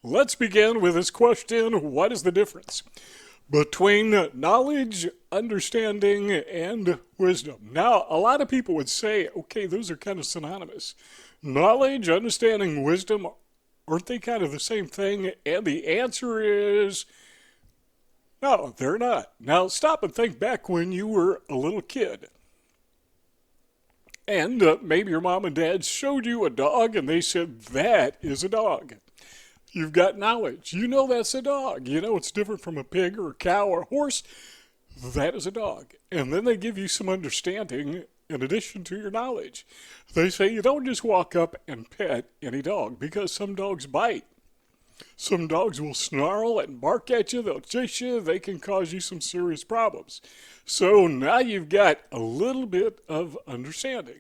Let's begin with this question. What is the difference between knowledge, understanding, and wisdom? Now, a lot of people would say, okay, those are kind of synonymous. Knowledge, understanding, wisdom, aren't they kind of the same thing? And the answer is no, they're not. Now, stop and think back when you were a little kid. And maybe your mom and dad showed you a dog and they said, that is a dog. You've got knowledge. You know that's a dog. You know it's different from a pig or a cow or a horse. That is a dog. And then they give you some understanding in addition to your knowledge. They say you don't just walk up and pet any dog because some dogs bite. Some dogs will snarl and bark at you. They'll chase you. They can cause you some serious problems. So now you've got a little bit of understanding.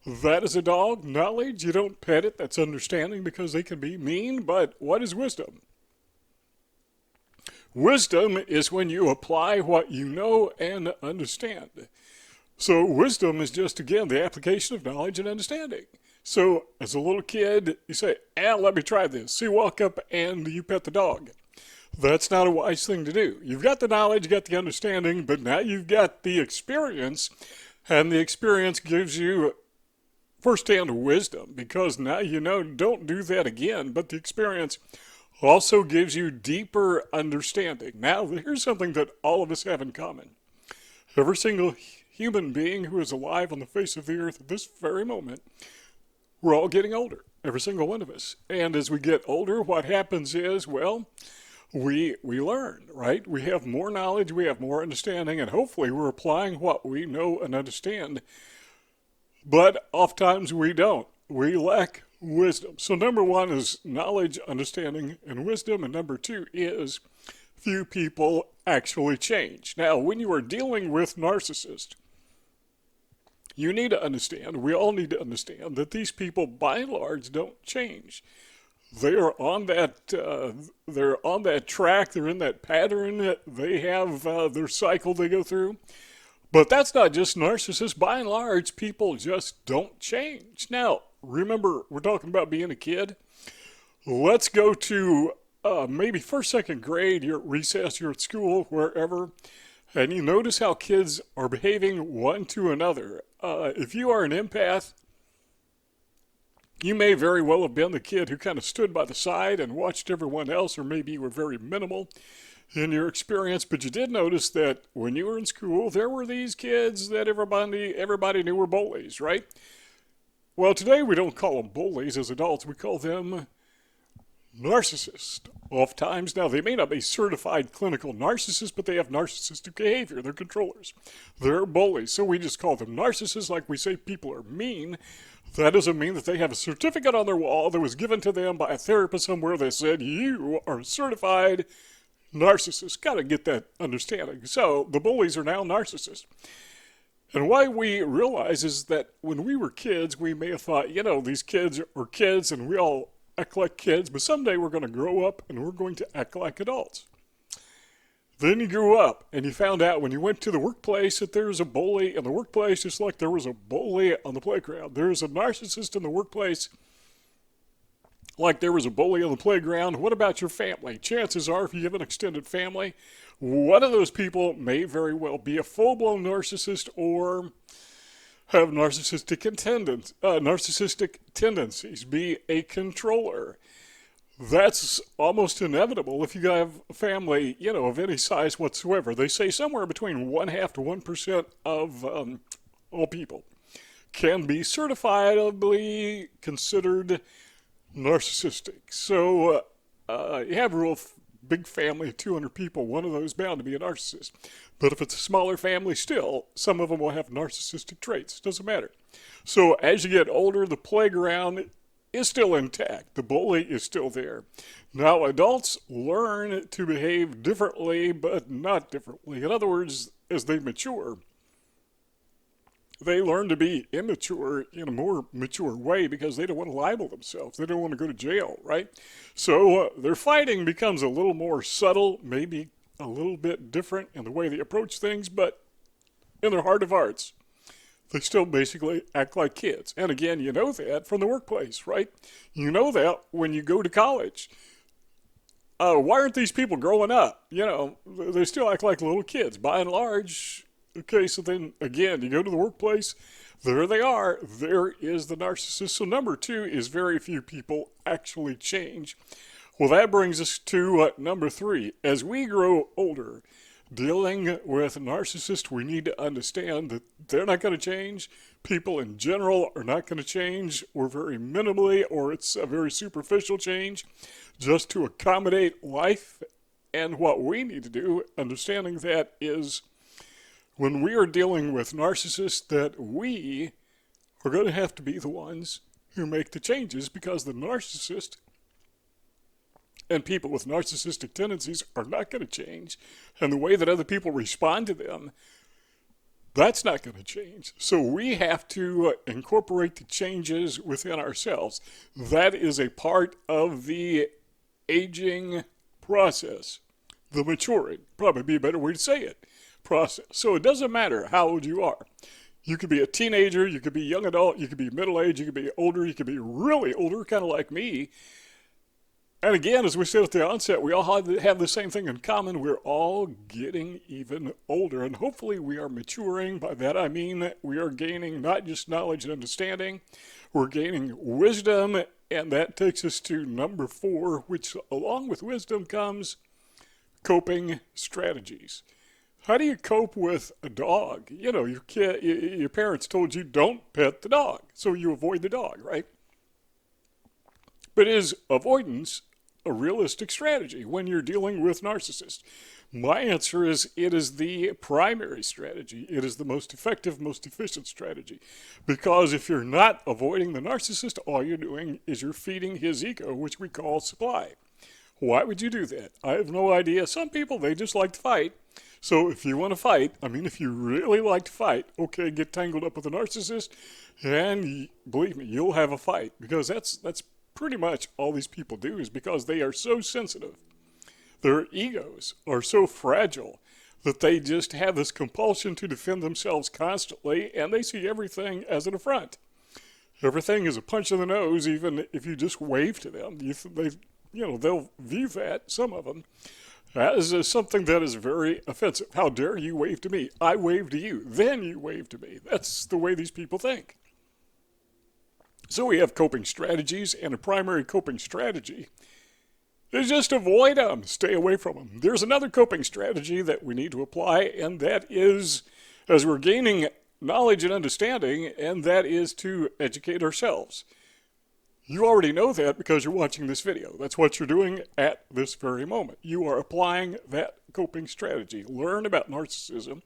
That is a dog. Knowledge, you don't pet it. That's understanding because they can be mean. But what is wisdom? Wisdom is when you apply what you know and understand. So wisdom is just, again, the application of knowledge and understanding. So as a little kid, you say, let me try this. So you walk up and you pet the dog. That's not a wise thing to do. You've got the knowledge, you've got the understanding, but now you've got the experience, and the experience gives you first-hand wisdom, because now you know don't do that again, but the experience also gives you deeper understanding. Now, here's something that all of us have in common. Every single human being who is alive on the face of the earth at this very moment, we're all getting older, every single one of us. And as we get older, what happens is, well, we learn, right? We have more knowledge, we have more understanding, and hopefully we're applying what we know and understand. But oftentimes we don't. We lack wisdom. So number one is knowledge, understanding, and wisdom. And number two is few people actually change. Now, when you are dealing with narcissists, you need to understand, we all need to understand, that these people by and large don't change. They are on that track, they're in that pattern, they have their cycle they go through. But that's not just narcissists. By and large, people just don't change. Now, remember, we're talking about being a kid. Let's go to maybe first, second grade, you're at recess, you're at school, wherever, and you notice how kids are behaving one to another. If you are an empath, you may very well have been the kid who kind of stood by the side and watched everyone else, or maybe you were very minimal in your experience, but you did notice that when you were in school, there were these kids that everybody knew were bullies, right? Well, today we don't call them bullies as adults. We call them narcissists. Oftentimes, now they may not be certified clinical narcissists, but they have narcissistic behavior. They're controllers. They're bullies. So we just call them narcissists, like we say people are mean. That doesn't mean that they have a certificate on their wall that was given to them by a therapist somewhere that said, you are certified narcissists. Got to get that understanding. So the bullies are now narcissists. And why we realize is that when we were kids, we may have thought, these kids are kids and we all act like kids, but someday we're going to grow up and we're going to act like adults. Then you grew up and you found out when you went to the workplace that there's a bully in the workplace, just like there was a bully on the playground. There's a narcissist in the workplace, like there was a bully on the playground. What about your family? Chances are, if you have an extended family, one of those people may very well be a full-blown narcissist or have narcissistic tendencies, be a controller. That's almost inevitable if you have a family, of any size whatsoever. They say somewhere between 0.5% to 1% of all people can be certifiably considered narcissistic. So you have a real big family of 200 people, one of those bound to be a narcissist. But if it's a smaller family still, some of them will have narcissistic traits. Doesn't matter. So as you get older, the playground is still intact. The bully is still there. Now, adults learn to behave differently, but not differently. In other words, as they mature, they learn to be immature in a more mature way because they don't want to libel themselves. They don't want to go to jail, right? So their fighting becomes a little more subtle, maybe a little bit different in the way they approach things, but in their heart of hearts, they still basically act like kids. And again, you know that from the workplace, right? You know that when you go to college. why aren't these people growing up? You know, they still act like little kids by and large. Okay, so then again, you go to the workplace, there they are. There is the narcissist. So number two is very few people actually change. Well, that brings us to number three. As we grow older, dealing with narcissists, we need to understand that they're not going to change. People in general are not going to change, or very minimally, or it's a very superficial change, just to accommodate life. And what we need to do, understanding that, is when we are dealing with narcissists, that we are going to have to be the ones who make the changes, because the narcissist and people with narcissistic tendencies are not going to change. And the way that other people respond to them, that's not going to change. So we have to incorporate the changes within ourselves. That is a part of the aging process, the maturing, probably be a better way to say it, process. So it doesn't matter how old you are. You could be a teenager, you could be young adult, you could be middle-aged, you could be older, you could be really older, kind of like me. And again, as we said at the onset, we all have the same thing in common. We're all getting even older, and hopefully we are maturing. By that I mean that we are gaining not just knowledge and understanding, we're gaining wisdom, and that takes us to number four, which along with wisdom comes coping strategies. How do you cope with a dog? You know, your parents told you don't pet the dog, so you avoid the dog, right? But is avoidance a realistic strategy when you're dealing with narcissists? My answer is it is the primary strategy. It is the most effective, most efficient strategy. Because if you're not avoiding the narcissist, all you're doing is you're feeding his ego, which we call supply. Why would you do that? I have no idea. Some people, they just like to fight. So if you want to fight, if you really like to fight, okay, get tangled up with a narcissist, and believe me, you'll have a fight. Because that's pretty much all these people do, is because they are so sensitive. Their egos are so fragile that they just have this compulsion to defend themselves constantly, and they see everything as an affront. Everything is a punch in the nose, even if you just wave to them. They'll view that, some of them, as something that is very offensive. How dare you wave to me? I wave to you, then you wave to me. That's the way these people think. So we have coping strategies, and a primary coping strategy is just avoid them, stay away from them. There's another coping strategy that we need to apply, and that is, as we're gaining knowledge and understanding, and that is to educate ourselves. You already know that because you're watching this video. That's what you're doing at this very moment. You are applying that coping strategy. Learn about narcissism,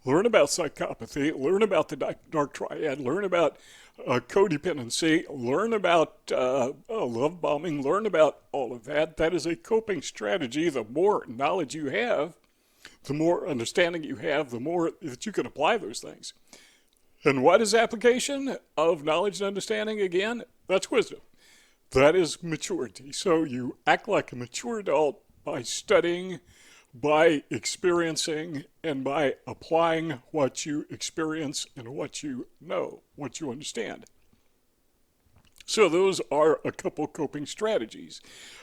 learn about psychopathy, learn about the dark triad, learn about codependency, learn about love bombing, learn about all of that. That is a coping strategy. The more knowledge you have, the more understanding you have, the more that you can apply those things. And what is application of knowledge and understanding again? That's wisdom. That is maturity. So you act like a mature adult by studying, by experiencing, and by applying what you experience and what you know, what you understand. So those are a couple coping strategies.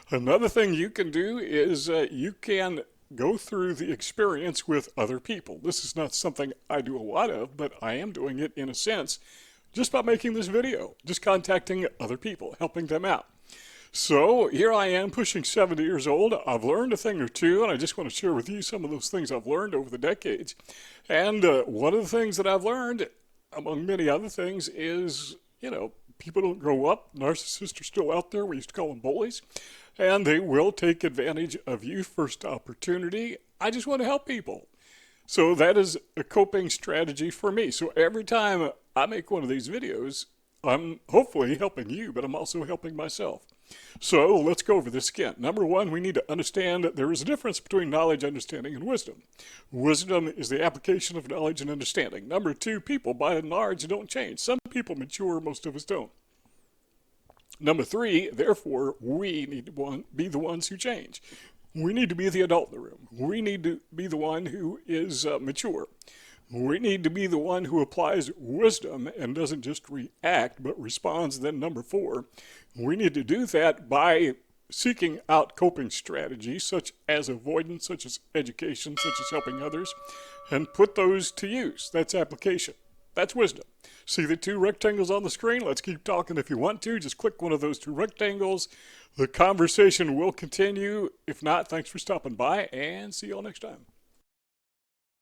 Another thing you can do is you can go through the experience with other people. This is not something I do a lot of, but I am doing it in a sense just by making this video, just contacting other people, helping them out. So here I am, pushing 70 years old. I've learned a thing or two, and I just want to share with you some of those things I've learned over the decades. And one of the things that I've learned, among many other things, is, people don't grow up. Narcissists are still out there. We used to call them bullies. And they will take advantage of you first opportunity. I just want to help people. So that is a coping strategy for me. So every time I make one of these videos, I'm hopefully helping you, but I'm also helping myself. So let's go over this again. Number one, we need to understand that there is a difference between knowledge, understanding, and wisdom. Wisdom is the application of knowledge and understanding. Number two, people by and large don't change. Some people mature, most of us don't. Number three, therefore, we need to be the ones who change. We need to be the adult in the room. We need to be the one who is mature. We need to be the one who applies wisdom and doesn't just react, but responds. Then number four, we need to do that by seeking out coping strategies such as avoidance, such as education, such as helping others, and put those to use. That's application. That's wisdom. See the two rectangles on the screen? Let's keep talking if you want to. Just click one of those two rectangles. The conversation will continue. If not, thanks for stopping by, and see you all next time.